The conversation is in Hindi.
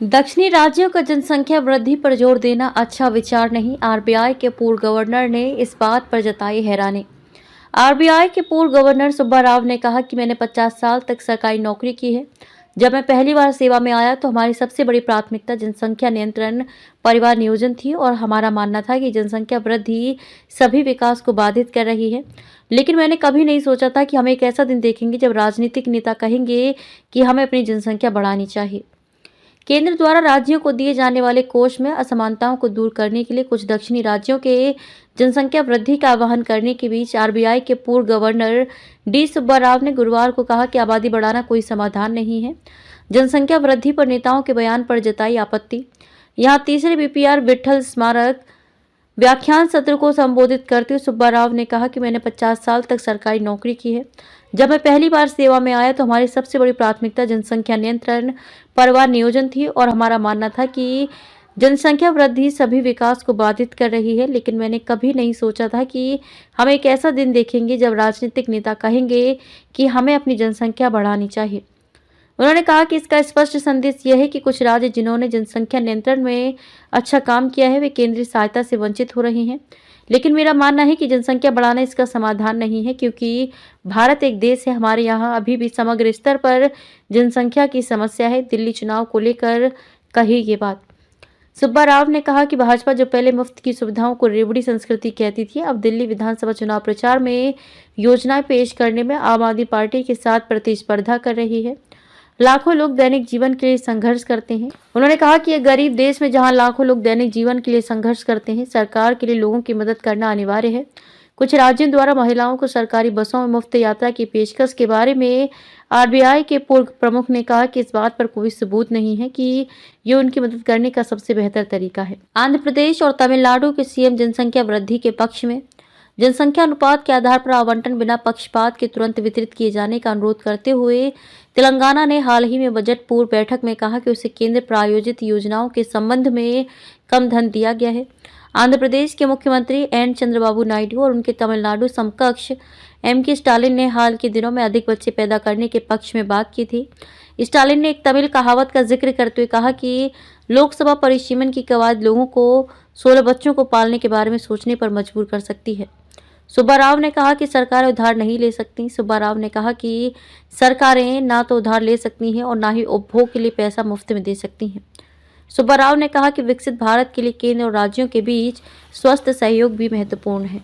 दक्षिणी राज्यों का जनसंख्या वृद्धि पर जोर देना अच्छा विचार नहीं, आरबीआई के पूर्व गवर्नर ने इस बात पर जताई हैरानी। आरबीआई के पूर्व गवर्नर सुब्बा राव ने कहा कि मैंने 50 साल तक सरकारी नौकरी की है। जब मैं पहली बार सेवा में आया तो हमारी सबसे बड़ी प्राथमिकता जनसंख्या नियंत्रण, परिवार नियोजन थी और हमारा मानना था कि जनसंख्या वृद्धि सभी विकास को बाधित कर रही है। लेकिन मैंने कभी नहीं सोचा था कि हम एक ऐसा दिन देखेंगे जब राजनीतिक नेता कहेंगे कि हमें अपनी जनसंख्या बढ़ानी चाहिए। केंद्र द्वारा राज्यों को दिए जाने वाले कोष में असमानताओं को दूर करने के लिए कुछ दक्षिणी राज्यों के जनसंख्या वृद्धि का आह्वान करने के बीच आरबीआई के पूर्व गवर्नर डी सुब्बा राव ने गुरुवार को कहा कि आबादी बढ़ाना कोई समाधान नहीं है। जनसंख्या वृद्धि पर नेताओं के बयान पर जताई आपत्ति। यहां तीसरे बीपीआर विट्ठल स्मारक व्याख्यान सत्र को संबोधित करते हुए सुब्बा राव ने कहा कि मैंने 50 साल तक सरकारी नौकरी की है। जब मैं पहली बार सेवा में आया तो हमारी सबसे बड़ी प्राथमिकता जनसंख्या नियंत्रण, परिवार नियोजन थी और हमारा मानना था कि जनसंख्या वृद्धि सभी विकास को बाधित कर रही है। लेकिन मैंने कभी नहीं सोचा था कि हम एक ऐसा दिन देखेंगे जब राजनीतिक नेता कहेंगे कि हमें अपनी जनसंख्या बढ़ानी चाहिए। उन्होंने कहा कि इसका स्पष्ट संदेश यह है कि कुछ राज्य जिन्होंने जनसंख्या नियंत्रण में अच्छा काम किया है वे केंद्रीय सहायता से वंचित हो रहे हैं। लेकिन मेरा मानना है कि जनसंख्या बढ़ाना इसका समाधान नहीं है, क्योंकि भारत एक देश है। हमारे यहाँ अभी भी समग्र स्तर पर जनसंख्या की समस्या है। दिल्ली चुनाव को लेकर कही ये बात। सुब्बा राव ने कहा कि भाजपा जो पहले मुफ्त की सुविधाओं को रेवड़ी संस्कृति कहती थी, अब दिल्ली विधानसभा चुनाव प्रचार में योजनाएं पेश करने में आम आदमी पार्टी के साथ प्रतिस्पर्धा कर रही है। लाखों लोग दैनिक जीवन के लिए संघर्ष करते हैं। उन्होंने कहा कि एक गरीब देश में जहां लाखों लोग दैनिक जीवन के लिए संघर्ष करते हैं, सरकार के लिए लोगों की मदद करना अनिवार्य है। कुछ राज्यों द्वारा महिलाओं को सरकारी बसों में मुफ्त यात्रा की पेशकश के बारे में आरबीआई के पूर्व प्रमुख ने कहा कि इस बात पर कोई सबूत नहीं है कि ये उनकी मदद करने का सबसे बेहतर तरीका है। आंध्र प्रदेश और तमिलनाडु के सीएम जनसंख्या वृद्धि के पक्ष में जनसंख्या अनुपात के आधार पर आवंटन बिना पक्षपात के तुरंत वितरित किए जाने का अनुरोध करते हुए तेलंगाना ने हाल ही में बजट पूर्व बैठक में कहा कि उसे केंद्र प्रायोजित योजनाओं के संबंध में कम धन दिया गया है। आंध्र प्रदेश के मुख्यमंत्री एन चंद्रबाबू नायडू और उनके तमिलनाडु समकक्ष एम.के. स्टालिन ने हाल के दिनों में अधिक बच्चे पैदा करने के पक्ष में बात की थी। स्टालिन ने एक तमिल कहावत का जिक्र करते हुए कहा कि लोकसभा परिसीमन की कवायद लोगों को 16 बच्चों को पालने के बारे में सोचने पर मजबूर कर सकती है। सुब्बा राव ने कहा कि सरकारें उधार नहीं ले सकती। सुब्बा राव ने कहा कि सरकारें ना तो उधार ले सकती हैं और ना ही उपभोग के लिए पैसा मुफ्त में दे सकती हैं। सुब्बा राव ने कहा कि विकसित भारत के लिए केंद्र और राज्यों के बीच स्वस्थ सहयोग भी महत्वपूर्ण है।